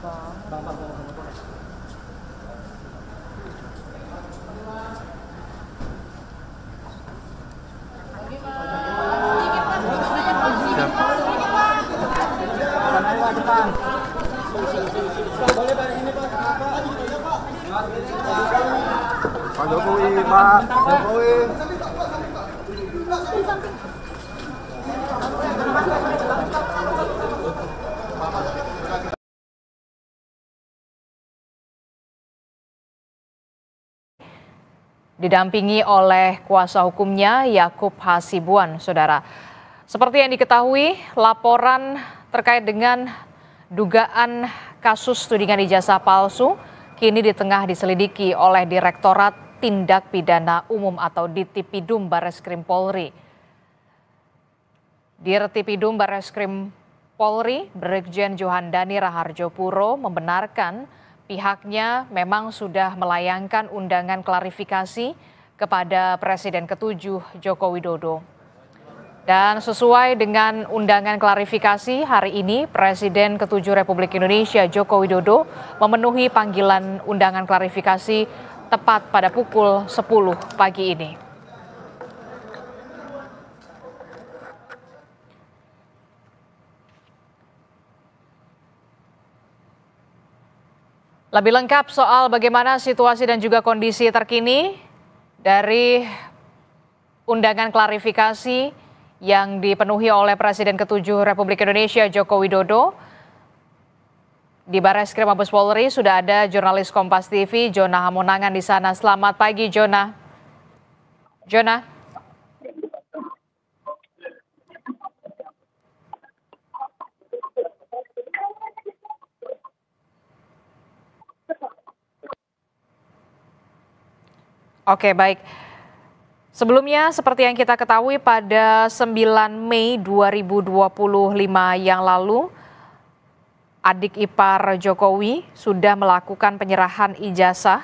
Pak Jokowi, Pak Jokowi. Didampingi oleh kuasa hukumnya Yakub Hasibuan, saudara. Seperti yang diketahui, laporan terkait dengan dugaan kasus tudingan ijazah palsu kini tengah diselidiki oleh Direktorat Tindak Pidana Umum atau Ditipidum Barreskrim Polri. Dirtipidum Barreskrim Polri, Brigjen Johandani Raharjopuro membenarkan pihaknya memang sudah melayangkan undangan klarifikasi kepada Presiden ke-7 Joko Widodo. Dan sesuai dengan undangan klarifikasi hari ini, Presiden ke-7 Republik Indonesia Joko Widodo memenuhi panggilan undangan klarifikasi tepat pada pukul 10 pagi ini. Lebih lengkap soal bagaimana situasi dan juga kondisi terkini dari undangan klarifikasi yang dipenuhi oleh Presiden ke-7 Republik Indonesia Joko Widodo di Barreskrim Mabes Polri sudah ada jurnalis Kompas TV Jona Hamonangan di sana. Selamat pagi Jona. Oke, baik. Sebelumnya, seperti yang kita ketahui pada 9 Mei 2025 yang lalu, adik ipar Jokowi sudah melakukan penyerahan ijazah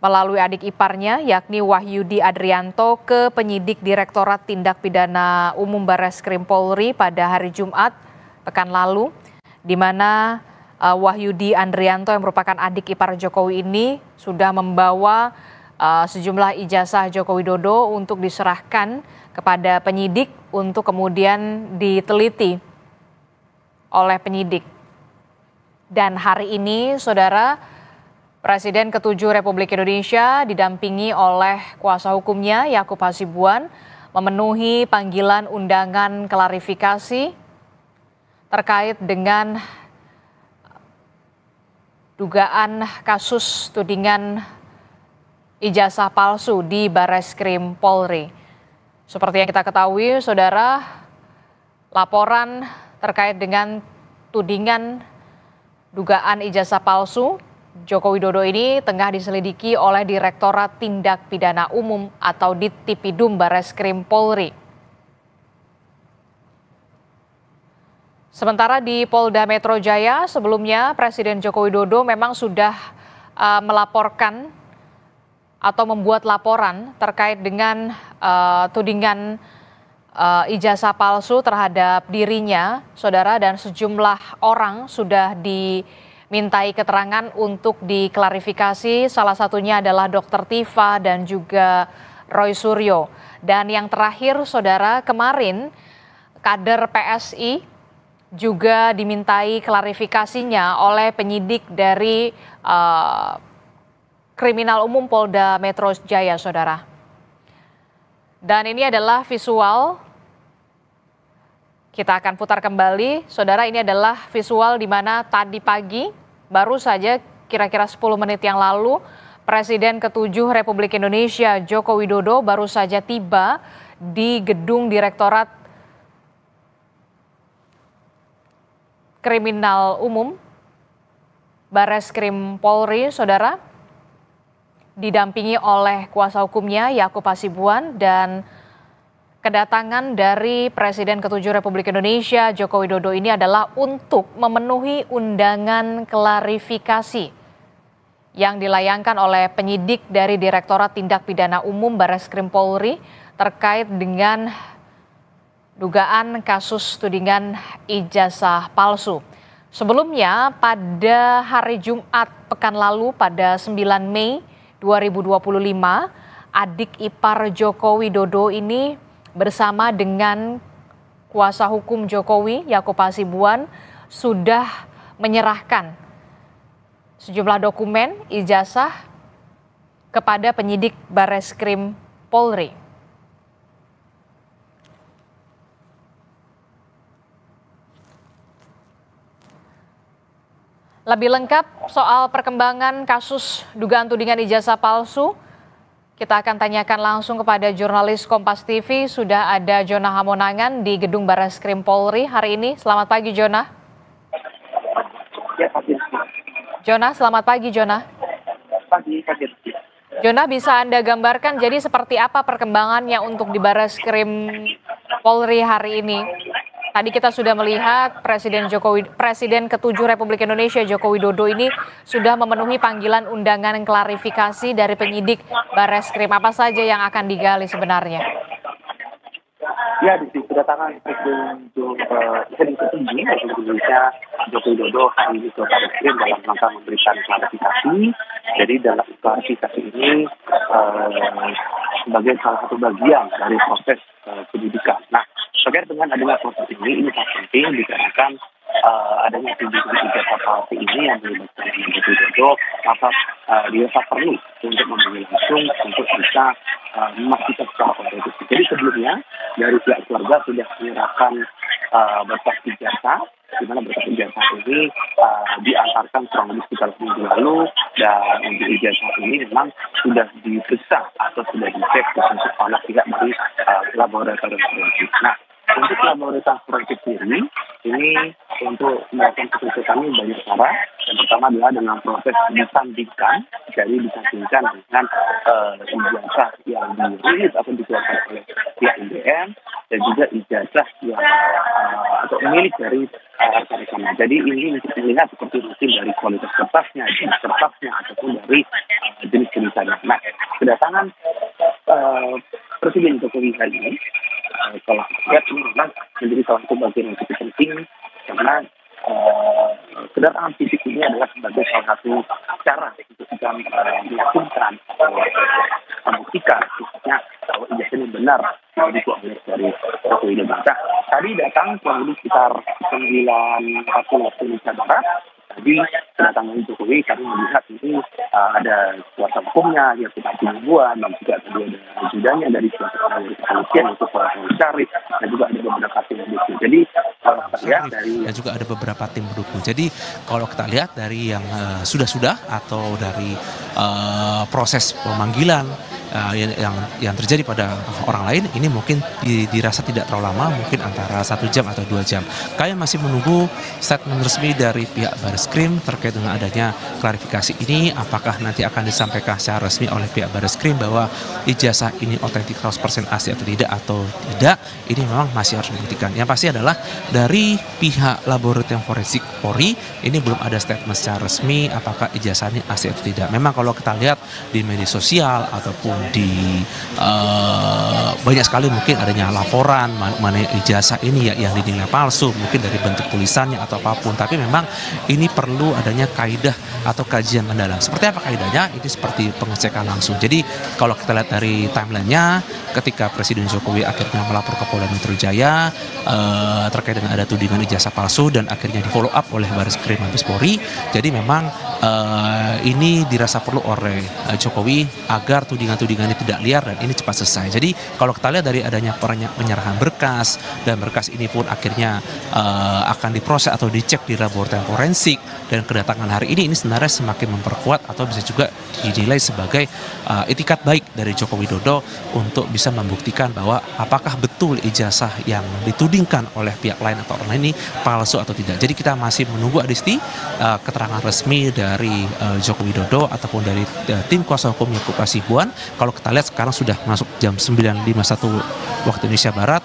melalui adik iparnya, yakni Wahyudi Adrianto, ke penyidik Direktorat Tindak Pidana Umum Barreskrim Polri pada hari Jumat pekan lalu, di mana Wahyudi Adrianto yang merupakan adik ipar Jokowi ini sudah membawa sejumlah ijazah Joko Widodo untuk diserahkan kepada penyidik untuk kemudian diteliti oleh penyidik. Dan hari ini, saudara, Presiden ke-7 Republik Indonesia didampingi oleh kuasa hukumnya Yakub Hasibuan memenuhi panggilan undangan klarifikasi terkait dengan dugaan kasus tudingan ijazah palsu di Barreskrim Polri. Seperti yang kita ketahui, saudara, laporan terkait dengan tudingan dugaan ijazah palsu Joko Widodo ini tengah diselidiki oleh Direktorat Tindak Pidana Umum atau Ditipidum Barreskrim Polri. Sementara di Polda Metro Jaya, sebelumnya Presiden Joko Widodo memang sudah melaporkan atau membuat laporan terkait dengan tudingan ijazah palsu terhadap dirinya, saudara, dan sejumlah orang sudah dimintai keterangan untuk diklarifikasi. Salah satunya adalah Dr. Tifa dan juga Roy Suryo. Dan yang terakhir, saudara, kemarin kader PSI juga dimintai klarifikasinya oleh penyidik dari Kriminal Umum Polda Metro Jaya, saudara. Dan ini adalah visual, kita akan putar kembali, saudara. Ini adalah visual di mana tadi pagi, baru saja kira-kira 10 menit yang lalu, Presiden ke-7 Republik Indonesia Joko Widodo baru saja tiba di gedung Direktorat Kriminal Umum Barreskrim Polri, saudara, didampingi oleh kuasa hukumnya Yakub Hasibuan, dan kedatangan dari Presiden ke-7 Republik Indonesia Joko Widodo ini adalah untuk memenuhi undangan klarifikasi yang dilayangkan oleh penyidik dari Direktorat Tindak Pidana Umum Barreskrim Polri terkait dengan dugaan kasus tudingan ijazah palsu. Sebelumnya pada hari Jumat pekan lalu pada 9 Mei 2025, adik ipar Joko Widodo ini bersama dengan kuasa hukum Jokowi, Yaakob Hasibuan, sudah menyerahkan sejumlah dokumen ijazah kepada penyidik Bareskrim Polri. Lebih lengkap soal perkembangan kasus dugaan tudingan ijazah palsu, kita akan tanyakan langsung kepada jurnalis Kompas TV. Sudah ada Jonah Hamonangan di Gedung Bareskrim Polri hari ini. Selamat pagi, Jonah. Ya, Pak. Jonah, selamat pagi, Jonah. Pagi, Pak. Jonah, bisa Anda gambarkan jadi seperti apa perkembangannya untuk di Bareskrim Polri hari ini? Tadi kita sudah melihat Presiden ke-7 Republik Indonesia Joko Widodo ini sudah memenuhi panggilan undangan klarifikasi dari penyidik Bareskrim. Apa saja yang akan digali sebenarnya? Ya, di kedatangan Presiden ke-7 Republik Indonesia Joko Widodo hari ini ke Bareskrim dalam rangka memberikan klarifikasi. Jadi dalam klarifikasi ini sebagai salah satu bagian dari proses penyidikan. Nah, terkait dengan adanya proses ini sangat penting dikarenakan adanya tudingan ijazah palsu ini yang melibatkan Joko Widodo, maka dirasa perlu untuk memanggil langsung untuk bisa memastikan secara komprehensif. Jadi sebelumnya dari pihak keluarga sudah menyerahkan berkas ijazah, di mana berkas ijazah ini diantarkan kurang lebih sekitar seminggu lalu, dan untuk ijazah ini memang sudah diperiksa atau sudah dicek untuk oleh pihak dari laboratorium forensik. Nah, untuk laboratorium forensik ini untuk melakukan pengecekan banyak cara. Yang pertama adalah dengan proses disandingkan, jadi disandingkan dengan ijazah yang dirilis atau dikeluarkan oleh pihak IDM dan juga ijazah yang atau milik dari rekan-rekannya. Jadi ini untuk melihat seperti mungkin dari kualitas kertasnya, jenis kertasnya ataupun dari jenis tulisannya. Nah, kedatangan Presiden Jokowi hari ini, kalau kita lihat ini memang menjadi salah satu bagian yang cukup penting karena kedatangan fisik ini adalah sebagai salah satu cara untuk kita meyakinkan membuktikan khususnya bahwa ijazah ini benar dikeluarkan dari Joko Widodo. Tadi datang kurang lebih sekitar 9.40 waktu Indonesia Barat. Tadi kedatangan Jokowi kami melihat ini ada kuasa hukumnya, yaitu Pak Hasibuan, dan juga tadi ada ajudannya dari kepolisian yaitu Pak Syarif, dan juga ada beberapa tim pendukung. Jadi kalau kita lihat dari dan juga ada beberapa tim pendukung. Jadi kalau kita lihat dari yang sudah atau dari proses pemanggilan yang terjadi pada orang lain ini mungkin dirasa tidak terlalu lama, mungkin antara 1 jam atau 2 jam. Kami masih menunggu statement resmi dari pihak Bareskrim terkait dengan adanya klarifikasi ini, apakah nanti akan disampaikan secara resmi oleh pihak Bareskrim bahwa ijazah ini otentik 100% asli atau tidak, ini memang masih harus membuktikan. Yang pasti adalah dari pihak laboratorium forensik Polri ini belum ada statement secara resmi apakah ijazah ini asli atau tidak. Memang kalau kita lihat di media sosial ataupun di banyak sekali mungkin adanya laporan mengenai ijazah ini yang dinilai palsu, mungkin dari bentuk tulisannya atau apapun, tapi memang ini perlu adanya kaidah atau kajian mendalam. Seperti apa kaidahnya? Ini seperti pengecekan langsung. Jadi kalau kita lihat dari timelinenya, ketika Presiden Jokowi akhirnya melapor ke Polda Metro Jaya terkait dengan ada tudingan ijazah palsu dan akhirnya di follow up oleh Bareskrim Mabes Polri, jadi memang ini dirasa perlu oleh Jokowi agar tudingan-tudingan ini tidak liar dan ini cepat selesai. Jadi kalau kita lihat dari adanya penyerahan berkas dan berkas ini pun akhirnya akan diproses atau dicek di laboratorium forensik, dan kedatangan hari ini sebenarnya semakin memperkuat atau bisa juga dinilai sebagai itikat baik dari Joko Widodo untuk bisa membuktikan bahwa apakah betul ijazah yang ditudingkan oleh pihak lain atau orang lain ini palsu atau tidak. Jadi kita masih menunggu Adisti keterangan resmi dari Joko Widodo ataupun dari tim kuasa hukum Yaakob Hasibuan. Kalau kita lihat sekarang sudah masuk jam 9.51 waktu Indonesia Barat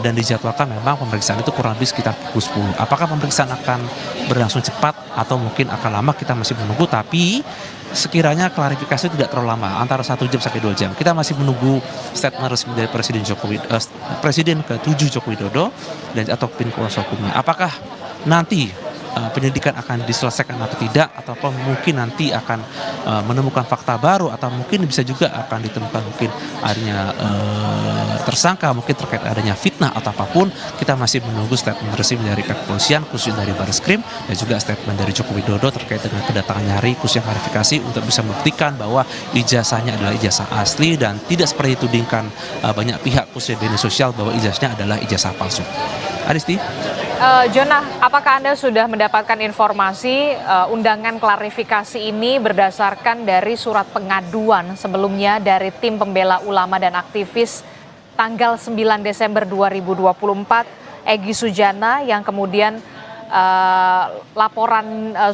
dan dijadwalkan memang pemeriksaan itu kurang lebih sekitar pukul 10. Apakah pemeriksaan akan berlangsung cepat atau mungkin akan lama, kita masih menunggu, tapi sekiranya klarifikasi tidak terlalu lama, antara 1 jam sampai 2 jam. Kita masih menunggu statement resmi dari Presiden ke-7 Joko Widodo dan atau tim kuasa hukumnya. Apakah nanti penyelidikan akan diselesaikan atau tidak, ataupun mungkin nanti akan menemukan fakta baru, atau mungkin bisa juga akan ditemukan mungkin adanya tersangka, mungkin terkait adanya fitnah atau apapun. Kita masih menunggu statement resmi dari pihak kepolisian, khususnya dari Barreskrim, dan juga statement dari Joko Widodo terkait dengan kedatangannya hari khususnya klarifikasi untuk bisa membuktikan bahwa ijazahnya adalah ijazah asli dan tidak seperti ditudingkan banyak pihak khususnya di media sosial bahwa ijazahnya adalah ijazah palsu. Adisti? Jonah, apakah Anda sudah mendapatkan informasi undangan klarifikasi ini berdasarkan dari surat pengaduan sebelumnya dari tim pembela ulama dan aktivis tanggal 9 Desember 2024, Egy Sujana, yang kemudian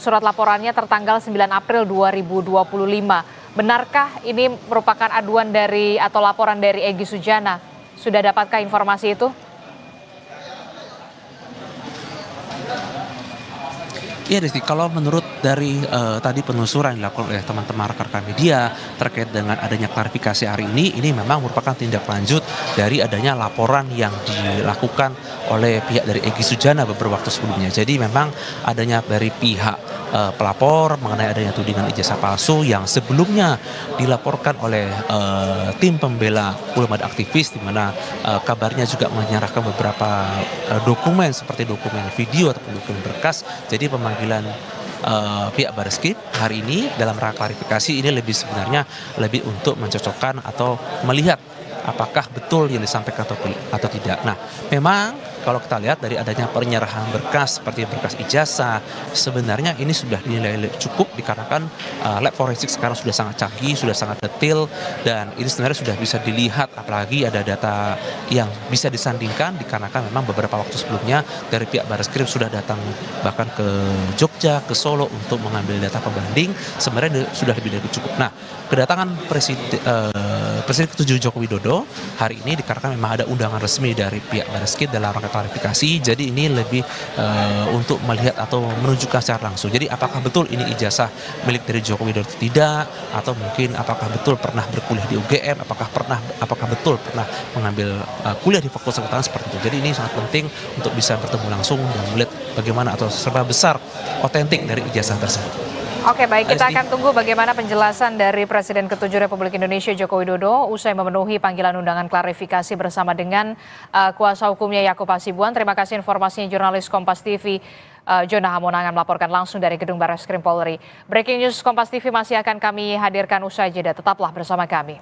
surat laporannya tertanggal 9 April 2025. Benarkah ini merupakan aduan dari atau laporan dari Egy Sujana? Sudah dapatkah informasi itu? Iya, Desti, kalau menurut dari tadi penelusuran yang dilakukan oleh teman-teman rekan-rekan media terkait dengan adanya klarifikasi hari ini memang merupakan tindak lanjut dari adanya laporan yang dilakukan oleh pihak dari Egy Sujana beberapa waktu sebelumnya. Jadi memang adanya dari pihak pelapor mengenai adanya tudingan ijazah palsu yang sebelumnya dilaporkan oleh tim pembela ulama dan aktivis, di mana kabarnya juga menyerahkan beberapa dokumen seperti dokumen video ataupun dokumen berkas. Jadi pemanggilan pihak Barreskrim hari ini dalam rangka klarifikasi ini sebenarnya lebih untuk mencocokkan atau melihat apakah betul yang disampaikan atau tidak. Nah, memang kalau kita lihat dari adanya penyerahan berkas seperti berkas ijazah, sebenarnya ini sudah dinilai cukup dikarenakan lab forensik sekarang sudah sangat canggih, sudah sangat detail, dan ini sebenarnya sudah bisa dilihat, apalagi ada data yang bisa disandingkan dikarenakan memang beberapa waktu sebelumnya dari pihak Barreskrim sudah datang bahkan ke Jogja, ke Solo untuk mengambil data pembanding, sebenarnya sudah lebih dari cukup. Nah, kedatangan Presiden ke-7 Joko Widodo hari ini dikarenakan memang ada undangan resmi dari pihak Barreskrim dalam rangka klarifikasi. Jadi ini lebih untuk melihat atau menunjukkan secara langsung. Jadi apakah betul ini ijazah milik dari Joko Widodo atau tidak, atau mungkin apakah betul pernah berkuliah di UGM, apakah betul pernah mengambil kuliah di Fakultas Kedokteran seperti itu. Jadi ini sangat penting untuk bisa bertemu langsung dan melihat bagaimana atau seberapa besar otentik dari ijazah tersebut. Oke, baik, kita akan tunggu bagaimana penjelasan dari Presiden ke-7 Republik Indonesia Joko Widodo usai memenuhi panggilan undangan klarifikasi bersama dengan kuasa hukumnya Yakub Hasibuan. Terima kasih informasinya jurnalis Kompas TV Jonah Hamonangan melaporkan langsung dari Gedung Barreskrim Polri. Breaking News Kompas TV masih akan kami hadirkan usai jeda. Tetaplah bersama kami.